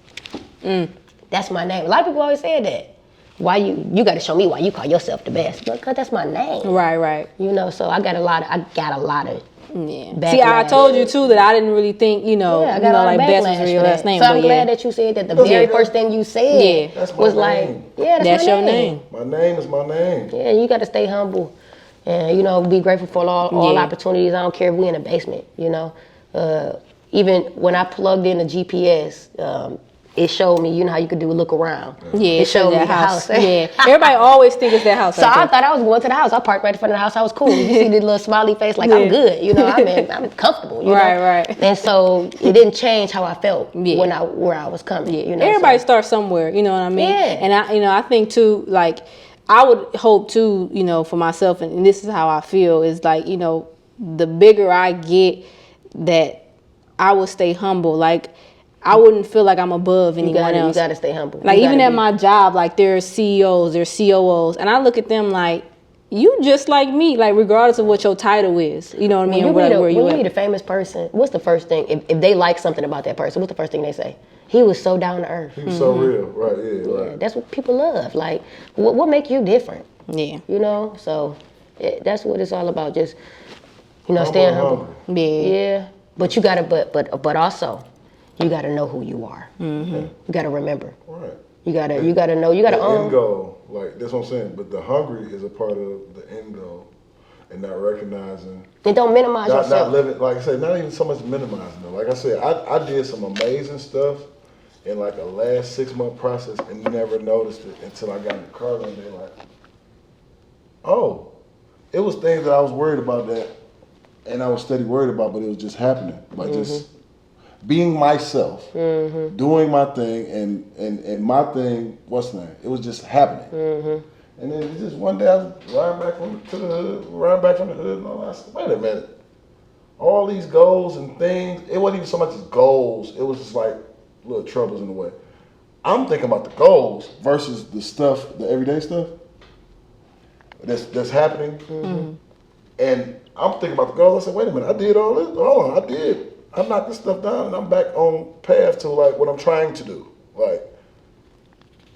That's my name. A lot of people always say that. Why you got to show me why you call yourself the best? Because that's my name. Right. You know, so I got a lot of backlash. See, I told you too that I didn't really think, like best was your last name. So I'm glad that you said that. The very first thing you said was like, that's your name. My name is my name. Yeah, you got to stay humble, and be grateful for all opportunities. I don't care if we in the basement. Even when I plugged in the GPS. It showed me, you know how you could do a look around. Yeah, it showed me the house. Everybody always thinks it's that house. So I thought I was going to the house. I parked right in front of the house. I was cool. You see the little smiley face, like I'm good. I'm comfortable. Right. And so it didn't change how I felt where I was coming. Everybody starts somewhere. You know what I mean? Yeah. And I think too, like I would hope too, for myself, and this is how I feel, is like, the bigger I get, that I will stay humble. Like, I wouldn't feel like I'm above anyone else. You gotta stay humble. Like, even at my job, like there's CEOs, there's COOs, and I look at them like, you just like me, like regardless of what your title is. You know what I mean? When you meet a famous person, what's the first thing, if they like something about that person, what's the first thing they say? He was so down to earth. He was so real, right? Yeah, right. That's what people love. Like, what make you different? Yeah. So that's what it's all about. Just, staying humble. Yeah. But you gotta, but also, you got to know who you are. You got to remember. Right. You got to know. You got to own. The end goal, like that's what I'm saying. But the hungry is a part of the end goal, and not recognizing. And don't minimize yourself. Not living, like I said, not even so much minimizing though. Like I said, I did some amazing stuff in like a last 6-month process, and never noticed it until I got in the car one day. Like, oh, it was things that I was worried about and I was steady worried about, but it was just happening. Like just being myself, doing my thing, and my thing, what's the name? It was just happening. And then just one day I was riding back from the hood, and all that. I said, wait a minute. All these goals and things, it wasn't even so much as goals, it was just like little troubles in the way. I'm thinking about the goals versus the stuff, the everyday stuff that's happening. And I'm thinking about the goals. I said, wait a minute, I did all this. Hold on, I knocked this stuff down, and I'm back on path to like what I'm trying to do. Like,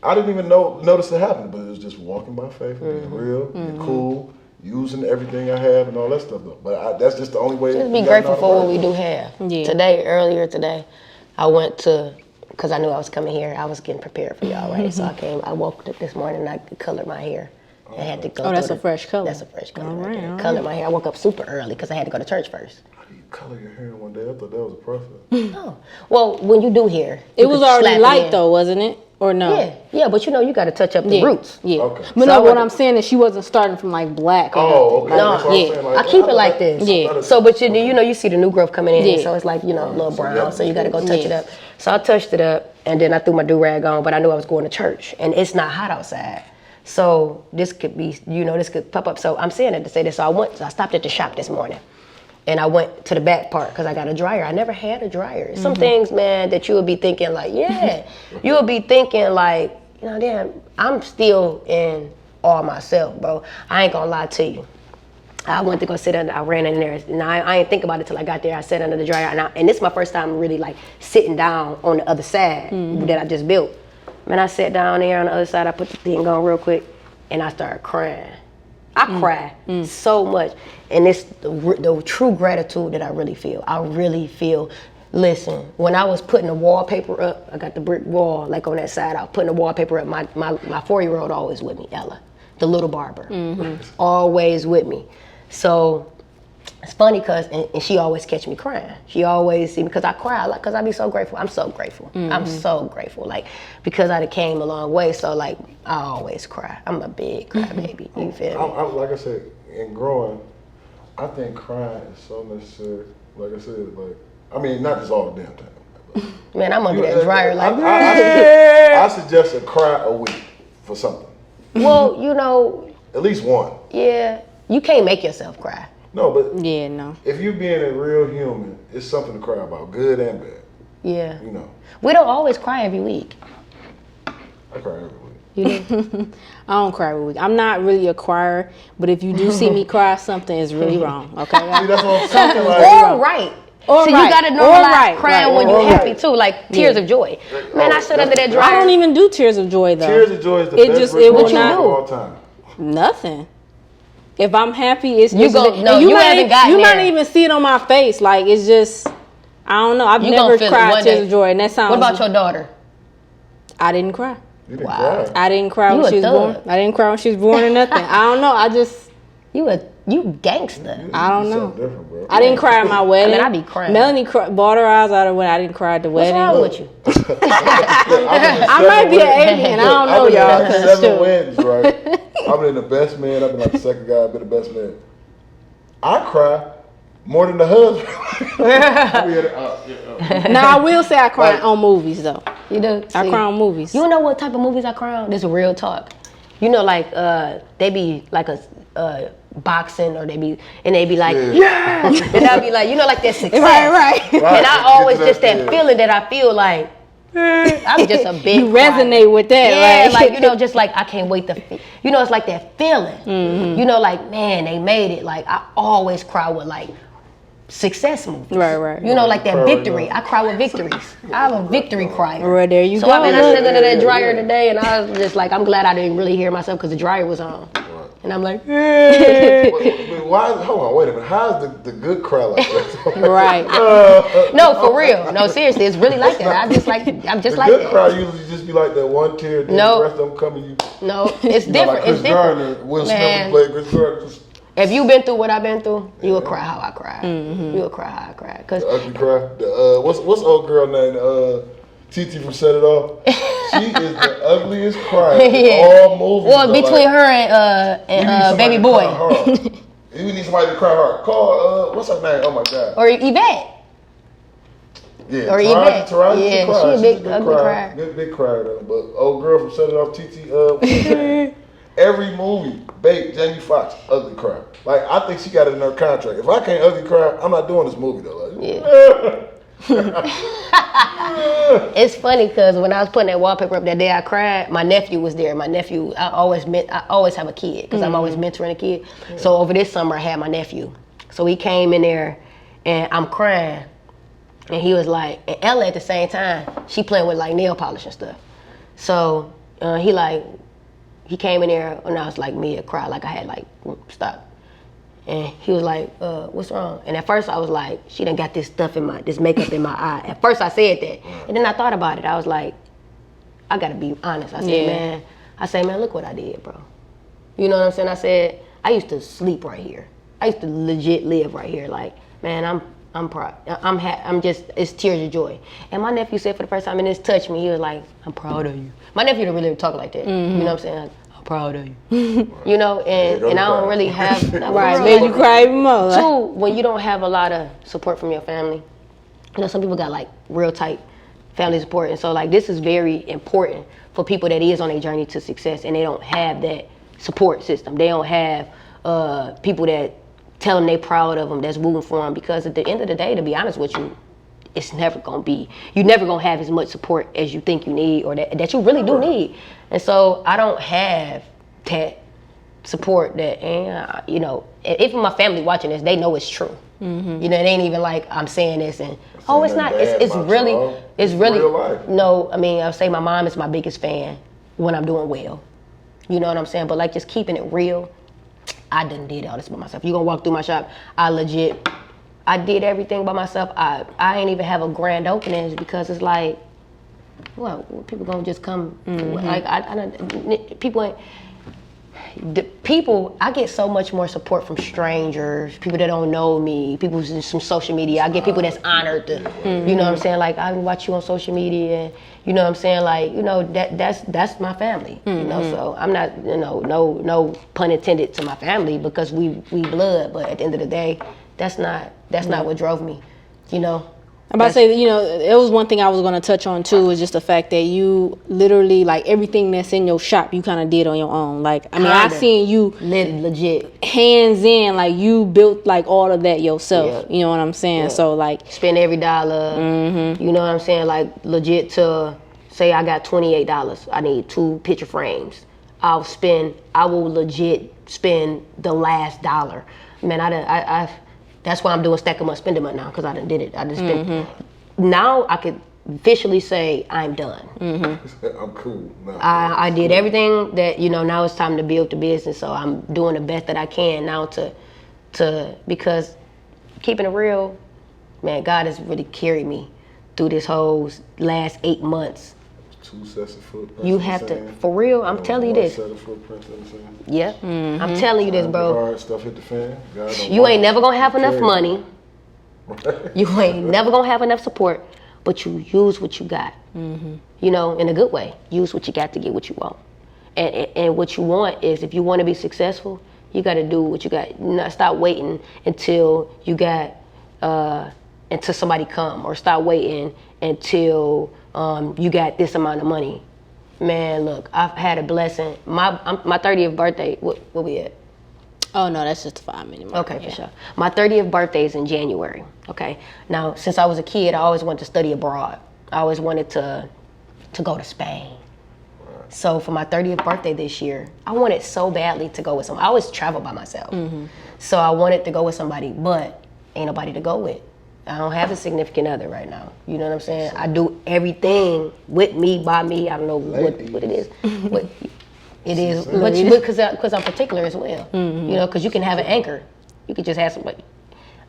I didn't even notice it happened, but it was just walking by faith, being real, being cool, using everything I have and all that stuff. Though. But that's just the only way. Just be grateful for what we do have. Yeah. Earlier today, I went to, because I knew I was coming here, I was getting prepared for y'all, right? So I woke up this morning and I colored my hair. I had to go. Oh, that's a fresh color. That's a fresh color. All right. Colored my hair. I woke up super early because I had to go to church first. How do you color your hair in one day? I thought that was a process. No. Well, when you do hair, it was already light though, wasn't it? Or no? Yeah, but you got to touch up the roots. Yeah. Okay. But no, what I'm saying is she wasn't starting from like black. Oh, okay. No, I keep it like this. Yeah. So, but you see the new growth coming in, so it's like a little brown. So you got to go touch it up. So I touched it up, and then I threw my do-rag on, but I knew I was going to church, and it's not hot outside. So this could be, this could pop up. So I'm saying it to say this. So I stopped at the shop this morning, and I went to the back part because I got a dryer. I never had a dryer. Some things, man, that you would be thinking like, you would be thinking like, damn, I'm still in awe myself, bro. I ain't gonna lie to you. I went to go sit under, I ran in there. Now I ain't think about it till I got there. I sat under the dryer, and this is my first time really like sitting down on the other side that I just built. Man, I sat down there on the other side. I put the thing on real quick. and I started crying. I cry so much, and it's the true gratitude that I really feel. I really feel. Listen, when I was putting the wallpaper up, I got the brick wall like on that side. I was putting the wallpaper up. My 4-year-old always with me, Ella, the little Barber, always with me. So it's funny because and she always catch me crying. She always see me because I cry like because I be so grateful. I'm so grateful. I'm so grateful. Like because I came a long way. So like I always cry. I'm a big crybaby. You feel me? Like I said, in growing, I think crying is so necessary. Like I said, like I mean, not just all the damn time. Man, I'm under that dryer like. I suggest a cry a week for something. Well, you know. At least one. Yeah, you can't make yourself cry. No, but Yeah, no. if you're being a real human, it's something to cry about, good and bad. Yeah. You know. We don't always cry every week. I cry every week. You do? I don't cry every week. I'm not really a crier, but if you do see me cry, something is really wrong. Okay. See, that's what I'm saying. Like, All right. All So right. you gotta All normalize right. crying Right. when you're All happy right. too, like tears of joy. Man, I sit under that dryer. I don't even do tears of joy though. Tears of joy is the It best just- ritual it will of not- all time. Nothing. If I'm happy, it's You just gon- no, you haven't gotten you might there. even see it on my face. Like it's just, I don't know. I've You never gonna feel it cried one tears day. of joy, and that sounds. What about your daughter? I didn't cry. You didn't Wow. cry. I didn't cry You when a she was born. thug. I didn't cry when she was born or nothing. I don't know. I just, You gangster. I don't You're know. something different, bro. I didn't cry at my wedding. I be crying. Melanie bought her eyes out of when I didn't cry at the What's wedding. wrong with you? I might be an alien. I don't know, I've been y'all. in like 'cause 7 shoot. weddings, right? I've been the best man. I've been like the second guy. I've been the best man. I cry more than the husband. Now I will say I cry on movies though. You do? I See? cry on movies. You know what type of movies I cry on? This is real talk. You know, like they be like a boxing, or they be like, yeah, and I be like, you know, like that success. Right. And I always Get to just that yeah. feeling that I feel like I'm just a big. You resonate with that, Yeah, right? like you know, just like I can't wait to. You know, it's like that feeling. You know, like man, they made it. Like I always cry with like success movies. Right. You know, like that Cry right victory. now. I cry with victories. I have a victory crier. Right, there you So go. I mean, I Look. sit under that dryer today, and I was just like, I'm glad I didn't really hear myself because the dryer was on. And I'm like, But why? Hold on, wait a minute. How's the good cry like that? Right. no, for real. No, seriously, it's really like that. I'm just like The that. good cry usually just be like that one tear. Then No. the rest of them coming. You No, it's you know, different. like Chris It's different. Gardner, Will Man. Smith played Chris Gardner. Just If you've been through what I've been through, you will cry how I cry. You will cry how I cry. Cause the ugly cry. The what's old girl name? TT from Set It Off. She is the ugliest crier in all movies. well, though. between Like, her we need and somebody Baby to Boy cry hard. We need somebody to cry hard. Call what's her name? Oh my god. or Yvette. Yeah, or Taraji, Yvette. Taraji Yeah, can cry. she a She's big, good ugly crier. crier. Good big crier though. But old girl from Set It Off, TT. What's her name? Every movie, Jamie Foxx, ugly cry. Like I think she got it in her contract. If I can't ugly cry, I'm not doing this movie though. Like, Yeah. It's funny because when I was putting that wallpaper up that day, I cried. My nephew was there. My nephew, I always have a kid because I'm always mentoring a kid. So over this summer, I had my nephew. So he came in there, and I'm crying, and he was like, and Ella at the same time, she playing with like nail polish and stuff. So he came in there, and I was like mid cry, like I had like stop. And he was like, what's wrong? And at first I was like, she done got this makeup in my eye. At first I said that. And then I thought about it. I was like, I gotta be honest. I said, man, look what I did, bro. You know what I'm saying? I said, I used to sleep right here. I used to legit live right here. Like, man, I'm proud. It's tears of joy. And my nephew said for the first time, and this touched me, he was like, I'm proud of you. My nephew don't really talk like that. You know what I'm saying? Like, proud of you. You know, and I don't really have Right. Made you cry even more. Like. Two, when you don't have a lot of support from your family, you know, some people got like real tight family support, and so like this is very important for people that is on a journey to success, and they don't have that support system. They don't have people that tell them they proud of them, that's rooting for them, because at the end of the day, to be honest with you, it's never gonna be, you're never gonna have as much support as you think you need, or that you really do need. And so I don't have that support that, and you know, even my family watching this, they know it's true. You know, it ain't even like I'm saying this and it's not. It's really real life. no. I mean, I'll say my mom is my biggest fan when I'm doing well. You know what I'm saying? But like just keeping it real, I done did all this by myself. You gonna walk through my shop, I did everything by myself. I ain't even have a grand opening because it's like, well, people gonna just come. Like I get so much more support from strangers, people that don't know me, people who's from social media. I get people that's honored to, you know what I'm saying? Like I watch you on social media, and you know what I'm saying? Like, you know, that's my family. You know, so I'm not, you know, no pun intended to my family because we blood, but at the end of the day, that's not what drove me, you know. I'm about to say, you know, it was one thing I was going to touch on too, is just the fact that you literally, like, everything that's in your shop, you kind of did on your own. Like, I mean, I seen you legit hands in, like, you built like all of that yourself. Yeah. You know what I'm saying? Yeah. So like, spend every dollar. You know what I'm saying? Like, legit to say I got $28. I need 2 picture frames. I will legit spend the last dollar. Man, I've that's why I'm doing stack 'em up, spend 'em up now, because I done did it. I just spent. Now I could officially say I'm done. I'm cool now. I did everything that, you know, now it's time to build the business. So I'm doing the best that I can now because keeping it real, man, God has really carried me through this whole last 8 months. 2 sets of footprints. You have to, for real, I'm telling you this. 1 set of footprints in the sand. Yep, I'm telling you this, bro. Hard stuff hit the fan. You ain't never gonna have enough money. You ain't never gonna have enough support, but you use what you got. You know, in a good way. Use what you got to get what you want. And what you want is, if you want to be successful, you got to do what you got. Not stop waiting until you got until somebody come, or stop waiting until you got this amount of money. Man, look, I've had a blessing. My 30th birthday, what we at? oh no, that's just a 5-minute mark. Okay, for sure. My 30th birthday is in January. Okay. Now, since I was a kid, I always wanted to study abroad. I always wanted to go to Spain. So for my 30th birthday this year, I wanted so badly to go with someone. I always travel by myself. So I wanted to go with somebody, but ain't nobody to go with. I don't have a significant other right now. You know what I'm saying? I do everything with me, by me. I don't know what it is. But it is, because I'm particular as well. You know, because you can have an anchor. You could just have somebody.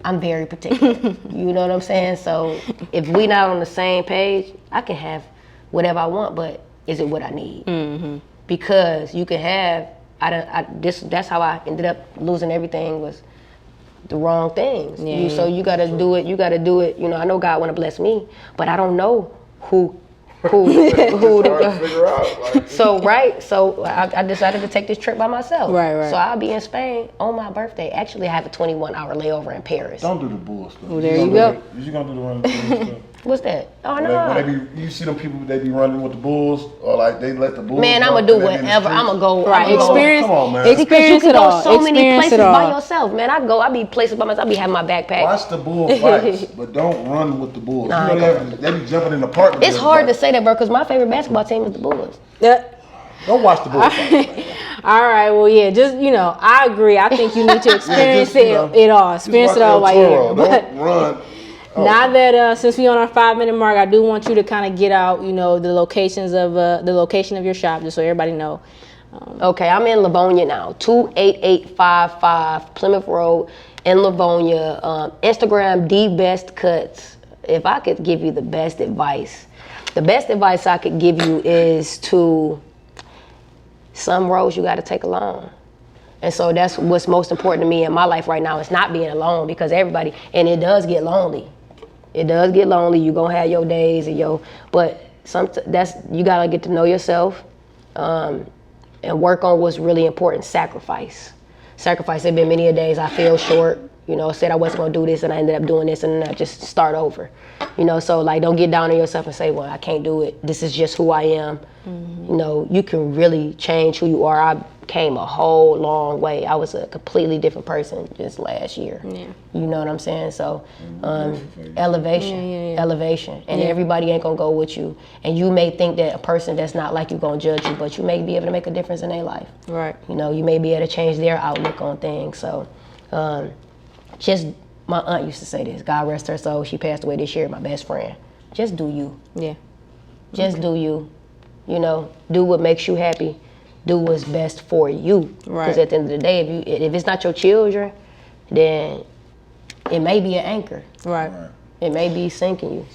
I'm very particular. You know what I'm saying? So if we not on the same page, I can have whatever I want, but is it what I need? Because you can have, that's how I ended up losing everything, was the wrong things. So you gotta do it. You gotta do it. You know, I know God want to bless me, but I don't know who to figure out. Like, So I decided to take this trip by myself. Right. So I'll be in Spain on my birthday. Actually, I have a 21-hour layover in Paris. don't do the bull stuff. Well, there you go. You gonna do the running stuff. What's that? Oh no. Like, when you see them people, they be running with the bulls, or like they let the bulls. Man, I'm gonna do whatever. I'm gonna go. Right, experience. Come on, man. Experience You it can all. go so many Experience places it all. by yourself, man. I be places by myself. I be having my backpack. Watch the bull fights, but don't run with the bulls. Nah, You know, they be jumping in the park. It's hard to say that, bro, because my favorite basketball team is the Bulls. Yeah. Don't watch the bull fights. Man. All right, well, yeah, just, you know, I agree. I think you need to experience just, you know, it all. Experience it all while you're here. Don't run. Now that since we on our 5-minute mark, I do want you to kind of get out, you know, the location of your shop, just so everybody know. Okay, I'm in Livonia now, 28855 Plymouth Road in Livonia. Instagram, DBestCuts. If I could give you the best advice I could give you is to, some roads you got to take alone. And so that's what's most important to me in my life right now, is not being alone, because everybody, and it does get lonely. It does get lonely. You're going to have your days but you got to get to know yourself and work on what's really important. Sacrifice. There have been many a days I feel short, you know, said I wasn't going to do this and I ended up doing this, and then I just start over. You know, so like, don't get down on yourself and say, well, I can't do it. This is just who I am. You know, you can really change who you are. I came a whole long way. I was a completely different person just last year. Yeah. You know what I'm saying? So elevation. And everybody ain't gonna go with you. And you may think that a person that's not like you gonna judge you, but you may be able to make a difference in their life. Right. You know, you may be able to change their outlook on things. So just, my aunt used to say this, God rest her soul, she passed away this year, my best friend. Just do you. Yeah. Just do you. You know, do what makes you happy. do what's best for you. Right. Because at the end of the day, if it's not your children, then it may be an anchor. Right. It may be sinking you.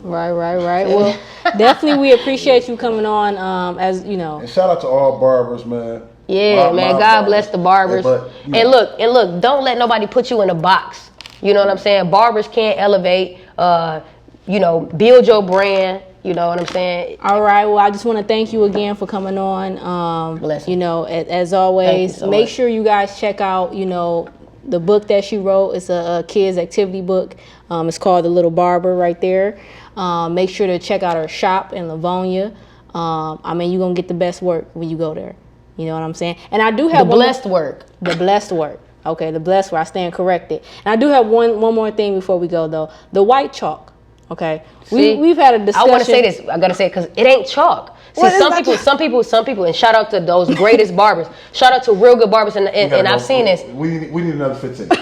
Right. Well, definitely we appreciate you coming on, as you know. And shout out to all barbers, man. Yeah, man. God barbers. bless the barbers. Yeah, but, you and know. look, don't let nobody put you in a box. You know what I'm saying? Barbers can't elevate, build your brand. You know what I'm saying? All right. Well, I just want to thank you again for coming on. Bless you know, as always, so make much. sure you guys check out, the book that she wrote. It's a kids activity book. It's called The Little Barber right there. Make sure to check out her shop in Livonia. You're going to get the best work when you go there. You know what I'm saying? And I do have The blessed work. The blessed work. Okay, the blessed work. I stand corrected. And I do have one more thing before we go, though. The white chalk. Okay, we've had a discussion. I want to say this. I gotta say it because it ain't chalk. See, some people, and shout out to those greatest barbers. Shout out to real good barbers, and I've seen this. We need another 15. No,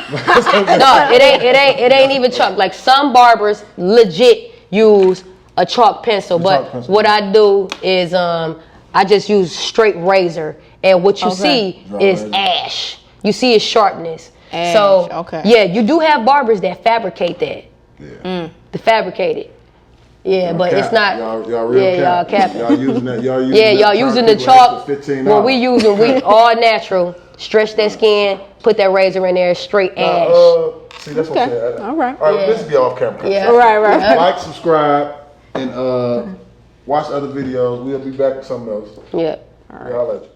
it ain't even chalk. Like some barbers legit use a chalk pencil, but what I do is I just use straight razor, and what you see is ash. You see is sharpness. So yeah, you do have barbers that fabricate that. Yeah. To fabricate it. Yeah, Y'all but cap. it's not. Y'all real y'all cap. capping. Y'all using that. Y'all using the chalk. What we using, we all natural. Stretch that skin, put that razor in there, straight ash. See, that's what I'm saying. All right. This will be off camera. Yeah. All right. Like, subscribe, and watch other videos. We'll be back with something else. Yeah. Y'all let you.